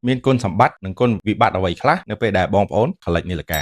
មានគុណសម្បត្តិនិងគុណវិបត្តិអ្វីខ្លះនៅពេលដែលបងប្អូនខលិចនាឡិកា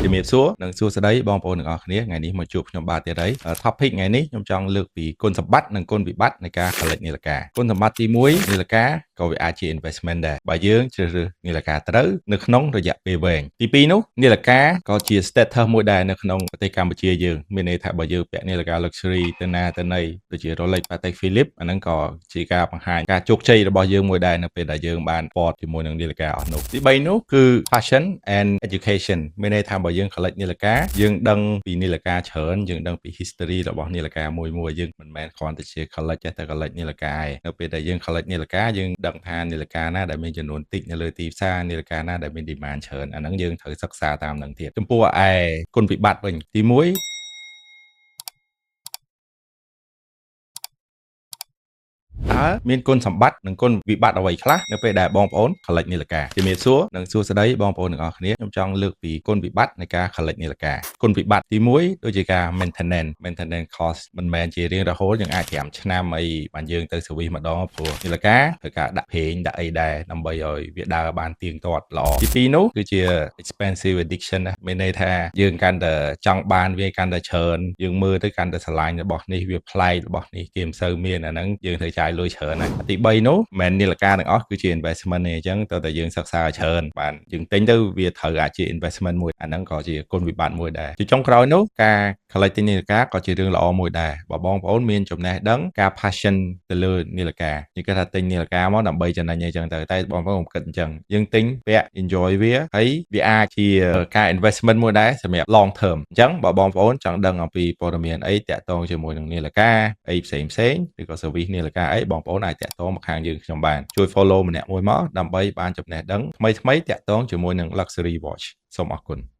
ជំរាបសួរនិងសួស្តីបងប្អូនទាំងអស់គ្នាថ្ងៃនេះមកជួបខ្ញុំបាទទៀតហើយ topic ថ្ងៃនេះខ្ញុំចង់លើកពីគុណសម្បត្តិនិងគុណវិបត្តិនៃការខលិចនាឡិកាគុណសម្បត្តិទី1នាឡិកាក៏វាអាចជា investment ដែរបើយើងជ្រើសរើសនាឡិកាត្រូវនៅក្នុងរយៈពេលវែងទី2នោះនាឡិកាក៏ជា status មួយដែរនៅក្នុងប្រទេសកម្ពុជាយើងមានន័យថាបើយើងពាក់នាឡិកា luxury ទៅណាទៅណីដូចជា Rolex Patek Philippe អាហ្នឹងក៏ជាការបង្ហាញការជោគជ័យរបស់យើងមួយដែរនៅពេលដែលយើងបានពតជាមួយនឹងនាឡិកាអស់នោះទី3នោះគឺ fashion and education មានន័យថាបើយើងខលិចនាឡិកាយើងដឹងពីនាឡិកាច្រើនយើងដឹងពី history របស់នាឡិកាមួយយើងមិនមែនគ្រាន់តែជាខលិចចេះតែខលិចនាឡិកាឯងនៅពេលដែលយើងខលិចនាឡិកាយើងដឹងថានាឡិកាណាដែលមានចំនួនតិចនៅលើទីផ្សារនាឡិកាណាដែលមាន demand ច្រើនអាហ្នឹងយើងត្រូវសិក្សាតាមនឹងទៀតចំពោះឯគុណវិបត្តិវិញទី1មានគុណសម្បត្តិនិងគុណវិបត្តិអ្វីខ្លះនៅពេលដែលបងប្អូនខលិចនាឡិកាជំរាបសួរនិងសួស្តីបងប្អូនទាំងអស់គ្នាខ្ញុំចង់លើកពីគុណវិបត្តិនៃការខលិចនាឡិកាគុណវិបត្តិទី1ដូចជាការ maintenance cost មិនមែនជារៀងរហូតយើងអាច5ឆ្នាំអីបានយើងទៅ service ម្ដងព្រោះនាឡិកាត្រូវការដាក់ប្រេងដាក់អីដែរដើម្បីឲ្យវាដើរបានទៀងទាត់ល្អទី2នោះគឺជា expensive addiction ណាមានន័យថាយើងកាន់តែចង់បានវាកាន់តែច្រើនយើងមើលទៅកាន់តែស្រឡាញ់របស់នេះវាប្លែករបស់នេះគេមិនសូវមានអាហ្នឹងយើងត្រូវចាយលុយច្រើនណាទី3នោះមិនមែននាឡិកាទាំងអស់គឺជា investment ទេអញ្ចឹងតើតែយើងសិក្សាឲ្យច្រើនបានយើងទិញទៅវាត្រូវអាចជា investment មួយអាហ្នឹងក៏ជាគុណវិបត្តិមួយដែរជាចុងក្រោយនោះការខលិចទិញនាឡិកាក៏ជារឿងល្អមួយដែរបើបងប្អូនមានចំណេះដឹងការ passion ទៅលើនាឡិកានិយាយថាទិញនាឡិកាមកដើម្បីចំណេញអីចឹងទៅតែបងប្អូនមិនគិតអញ្ចឹងយើងទិញពាក់ enjoy វាហើយវាអាចជាការ investment មួយដែរសម្រាប់ long term អញ្ចឹងបើបងប្អូនចង់ដឹងអំពីព័ត៌មានអីតាក់ទងជាមួយនឹងនាឡិកាអីផ្សេងឬក៏ service នាឡិកាអីបងប្អូនអាចតាក់ទងមកខាងយើងខ្ញុំបានជួយ follow ម្នាក់មួយមកដើម្បីបានចំណេះដឹងថ្មីតាក់ទងជាមួយនឹង luxury watch សូមអរគុណ